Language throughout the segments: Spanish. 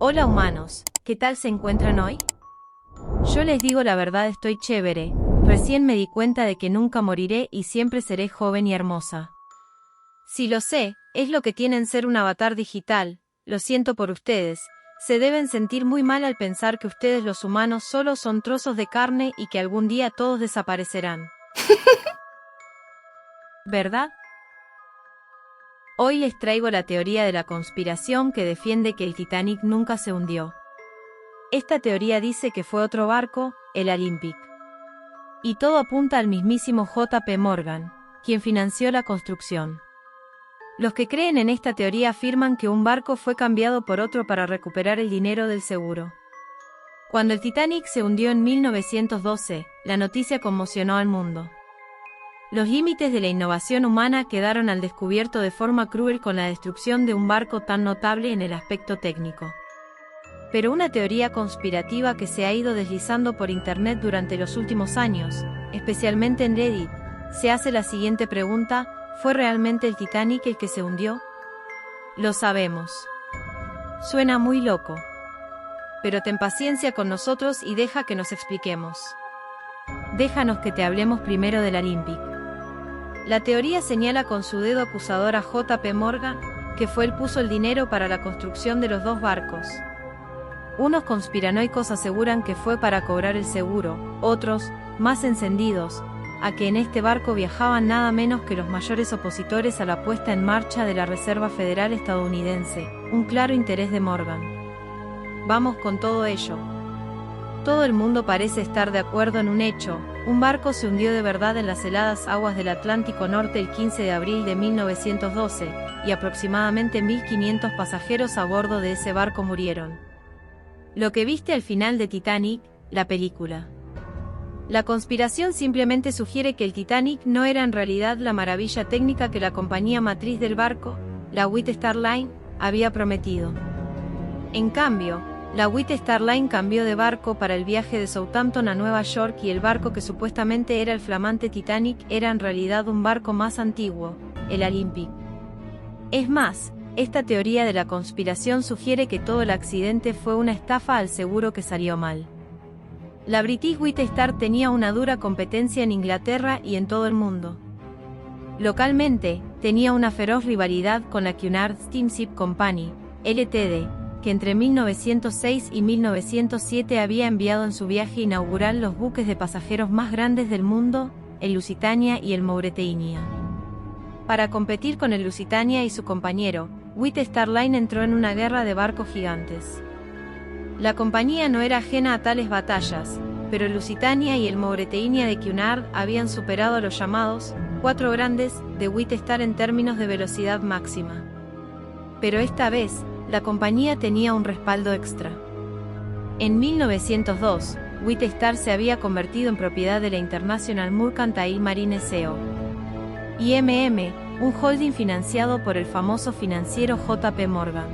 Hola humanos, ¿qué tal se encuentran hoy? Yo les digo la verdad, estoy chévere. Recién me di cuenta de que nunca moriré y siempre seré joven y hermosa. Sí lo sé, es lo que tienen ser un avatar digital, lo siento por ustedes. Se deben sentir muy mal al pensar que ustedes los humanos solo son trozos de carne y que algún día todos desaparecerán. ¿Verdad? Hoy les traigo la teoría de la conspiración que defiende que el Titanic nunca se hundió. Esta teoría dice que fue otro barco, el Olympic. Y todo apunta al mismísimo J.P. Morgan, quien financió la construcción. Los que creen en esta teoría afirman que un barco fue cambiado por otro para recuperar el dinero del seguro. Cuando el Titanic se hundió en 1912, la noticia conmocionó al mundo. Los límites de la innovación humana quedaron al descubierto de forma cruel con la destrucción de un barco tan notable en el aspecto técnico. Pero una teoría conspirativa que se ha ido deslizando por internet durante los últimos años, especialmente en Reddit, se hace la siguiente pregunta: ¿fue realmente el Titanic el que se hundió? Lo sabemos. Suena muy loco. Pero ten paciencia con nosotros y deja que nos expliquemos. Déjanos que te hablemos primero del Olympic. La teoría señala con su dedo acusador a J.P. Morgan, que fue él puso el dinero para la construcción de los dos barcos. Unos conspiranoicos aseguran que fue para cobrar el seguro, otros, más encendidos, a que en este barco viajaban nada menos que los mayores opositores a la puesta en marcha de la Reserva Federal estadounidense, un claro interés de Morgan. Vamos con todo ello. Todo el mundo parece estar de acuerdo en un hecho: un barco se hundió de verdad en las heladas aguas del Atlántico Norte el 15 de abril de 1912, y aproximadamente 1.500 pasajeros a bordo de ese barco murieron. Lo que viste al final de Titanic, la película. La conspiración simplemente sugiere que el Titanic no era en realidad la maravilla técnica que la compañía matriz del barco, la White Star Line, había prometido. En cambio, la White Star Line cambió de barco para el viaje de Southampton a Nueva York, y el barco que supuestamente era el flamante Titanic era en realidad un barco más antiguo, el Olympic. Es más, esta teoría de la conspiración sugiere que todo el accidente fue una estafa al seguro que salió mal. La British White Star tenía una dura competencia en Inglaterra y en todo el mundo. Localmente, tenía una feroz rivalidad con la Cunard Steamship Company, Ltd., que entre 1906 y 1907 había enviado en su viaje inaugural los buques de pasajeros más grandes del mundo, el Lusitania y el Mauretania. Para competir con el Lusitania y su compañero, White Star Line entró en una guerra de barcos gigantes. La compañía no era ajena a tales batallas, pero el Lusitania y el Mauretania de Cunard habían superado a los llamados cuatro grandes de White Star en términos de velocidad máxima. Pero esta vez, la compañía tenía un respaldo extra. En 1902, White Star se había convertido en propiedad de la International Mercantile Marine Co. IMM, un holding financiado por el famoso financiero J.P. Morgan.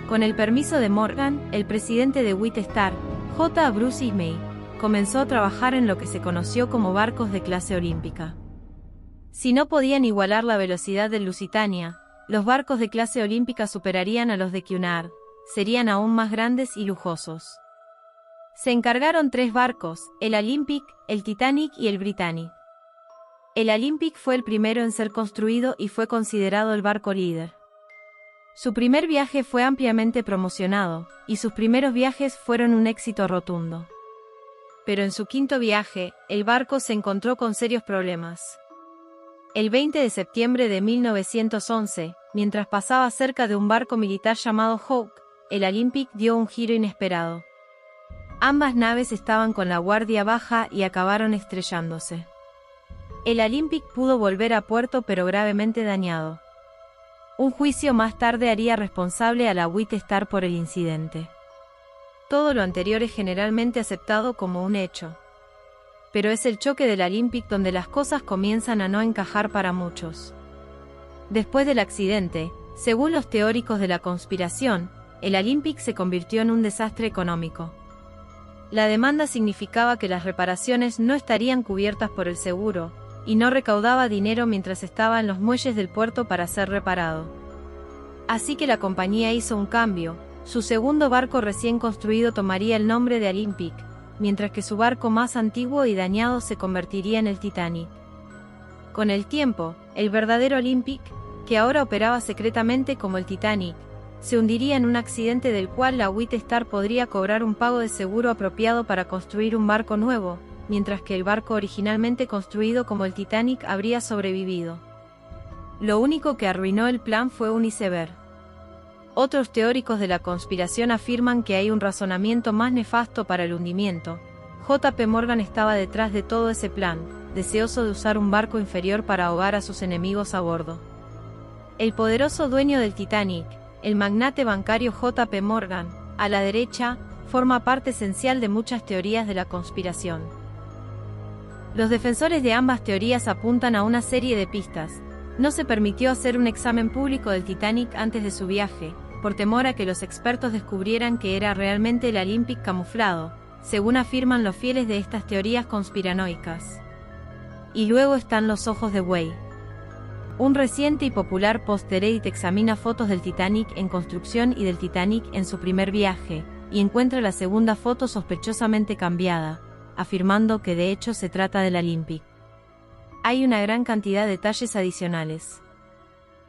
Con el permiso de Morgan, el presidente de White Star, J. Bruce Ismay, comenzó a trabajar en lo que se conoció como barcos de clase olímpica. Si no podían igualar la velocidad del Lusitania, los barcos de clase olímpica superarían a los de Cunard, serían aún más grandes y lujosos. Se encargaron tres barcos: el Olympic, el Titanic y el Britannic. El Olympic fue el primero en ser construido y fue considerado el barco líder. Su primer viaje fue ampliamente promocionado, y sus primeros viajes fueron un éxito rotundo. Pero en su quinto viaje, el barco se encontró con serios problemas. El 20 de septiembre de 1911, mientras pasaba cerca de un barco militar llamado Hawke, el Olympic dio un giro inesperado. Ambas naves estaban con la guardia baja y acabaron estrellándose. El Olympic pudo volver a puerto, pero gravemente dañado. Un juicio más tarde haría responsable a la White Star por el incidente. Todo lo anterior es generalmente aceptado como un hecho. Pero es el choque del Olympic donde las cosas comienzan a no encajar para muchos. Después del accidente, según los teóricos de la conspiración, el Olympic se convirtió en un desastre económico. La demanda significaba que las reparaciones no estarían cubiertas por el seguro, y no recaudaba dinero mientras estaba en los muelles del puerto para ser reparado. Así que la compañía hizo un cambio, Su segundo barco recién construido tomaría el nombre de Olympic, mientras que su barco más antiguo y dañado se convertiría en el Titanic. Con el tiempo, el verdadero Olympic, que ahora operaba secretamente como el Titanic, se hundiría en un accidente del cual la White Star podría cobrar un pago de seguro apropiado para construir un barco nuevo, mientras que el barco originalmente construido como el Titanic habría sobrevivido. Lo único que arruinó el plan fue un iceberg. Otros teóricos de la conspiración afirman que hay un razonamiento más nefasto para el hundimiento. J.P. Morgan estaba detrás de todo ese plan, deseoso de usar un barco inferior para ahogar a sus enemigos a bordo. El poderoso dueño del Titanic, el magnate bancario J.P. Morgan, a la derecha, forma parte esencial de muchas teorías de la conspiración. Los defensores de ambas teorías apuntan a una serie de pistas. No se permitió hacer un examen público del Titanic antes de su viaje, por temor a que los expertos descubrieran que era realmente el Olympic camuflado, según afirman los fieles de estas teorías conspiranoicas. Y luego están los ojos de Buey. Un reciente y popular post-Reddit examina fotos del Titanic en construcción y del Titanic en su primer viaje, y encuentra la segunda foto sospechosamente cambiada, afirmando que de hecho se trata del Olympic. Hay una gran cantidad de detalles adicionales.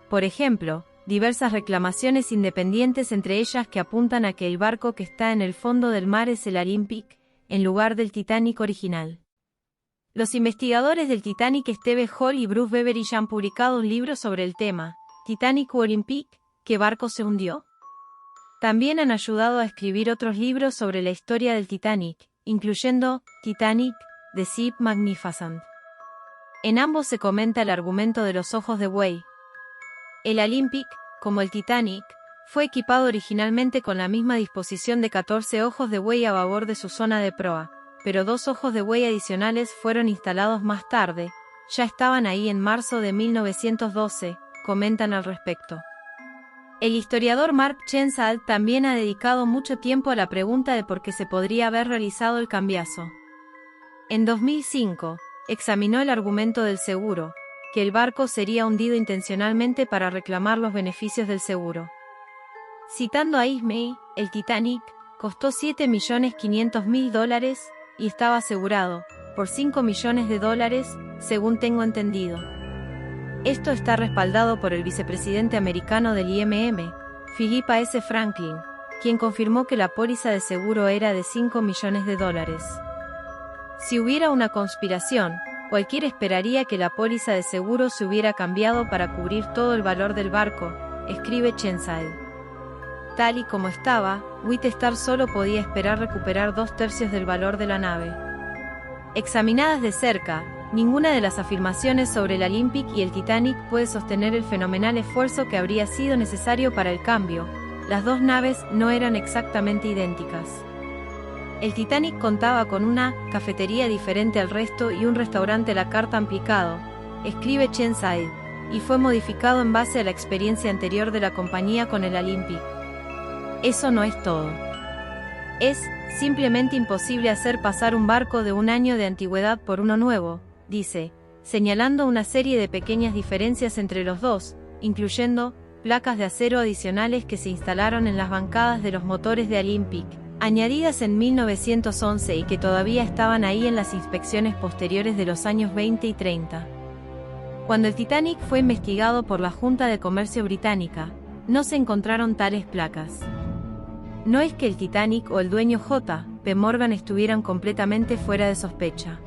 Por ejemplo, diversas reclamaciones independientes, entre ellas que apuntan a que el barco que está en el fondo del mar es el Olympic, en lugar del Titanic original. Los investigadores del Titanic Steve Hall y Bruce Beveridge han publicado un libro sobre el tema, Titanic u Olympic, ¿qué barco se hundió? También han ayudado a escribir otros libros sobre la historia del Titanic, incluyendo Titanic, The Ship Magnificent. En ambos se comenta el argumento de los ojos de buey. El Olympic, como el Titanic, fue equipado originalmente con la misma disposición de 14 ojos de buey a babor de su zona de proa, pero 2 ojos de buey adicionales fueron instalados más tarde, ya estaban ahí en marzo de 1912, comentan al respecto. El historiador Mark Chensal también ha dedicado mucho tiempo a la pregunta de por qué se podría haber realizado el cambiazo. En 2005, examinó el argumento del seguro, que el barco sería hundido intencionalmente para reclamar los beneficios del seguro. Citando a Ismay, el Titanic costó $7.500.000 y estaba asegurado por $5 millones, según tengo entendido. Esto está respaldado por el vicepresidente americano del IMM, Philippa S. Franklin, quien confirmó que la póliza de seguro era de $5 millones. Si hubiera una conspiración, cualquiera esperaría que la póliza de seguro se hubiera cambiado para cubrir todo el valor del barco, escribe Chensal. Tal y como estaba, White Star solo podía esperar recuperar 2/3 del valor de la nave. Examinadas de cerca, ninguna de las afirmaciones sobre el Olympic y el Titanic puede sostener el fenomenal esfuerzo que habría sido necesario para el cambio. Las dos naves no eran exactamente idénticas. El Titanic contaba con una cafetería diferente al resto y un restaurante a la carta picado, escribe Chensal, y fue modificado en base a la experiencia anterior de la compañía con el Olympic. Eso no es todo. Es simplemente imposible hacer pasar un barco de 1 año de antigüedad por uno nuevo, dice, señalando una serie de pequeñas diferencias entre los dos, incluyendo placas de acero adicionales que se instalaron en las bancadas de los motores de Olympic, añadidas en 1911 y que todavía estaban ahí en las inspecciones posteriores de los años 20 y 30. Cuando el Titanic fue investigado por la Junta de Comercio británica, no se encontraron tales placas. No es que el Titanic o el dueño J.P. Morgan estuvieran completamente fuera de sospecha.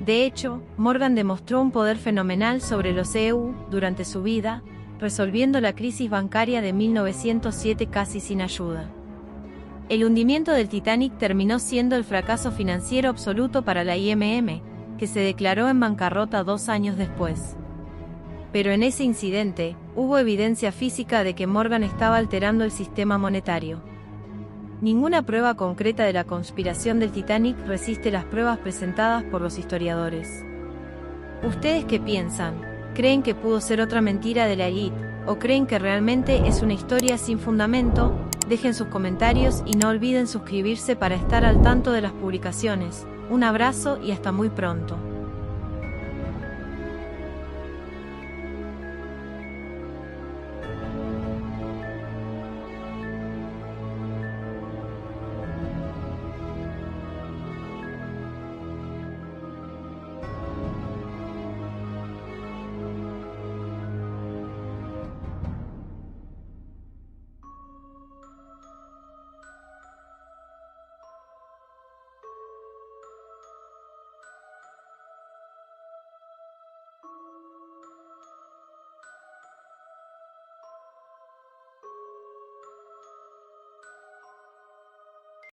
De hecho, Morgan demostró un poder fenomenal sobre los EU durante su vida, resolviendo la crisis bancaria de 1907 casi sin ayuda. El hundimiento del Titanic terminó siendo el fracaso financiero absoluto para la IMM, que se declaró en bancarrota 2 años después. Pero en ese incidente, hubo evidencia física de que Morgan estaba alterando el sistema monetario. Ninguna prueba concreta de la conspiración del Titanic resiste las pruebas presentadas por los historiadores. ¿Ustedes qué piensan? ¿Creen que pudo ser otra mentira de la élite? ¿O creen que realmente es una historia sin fundamento? Dejen sus comentarios y no olviden suscribirse para estar al tanto de las publicaciones. Un abrazo y hasta muy pronto.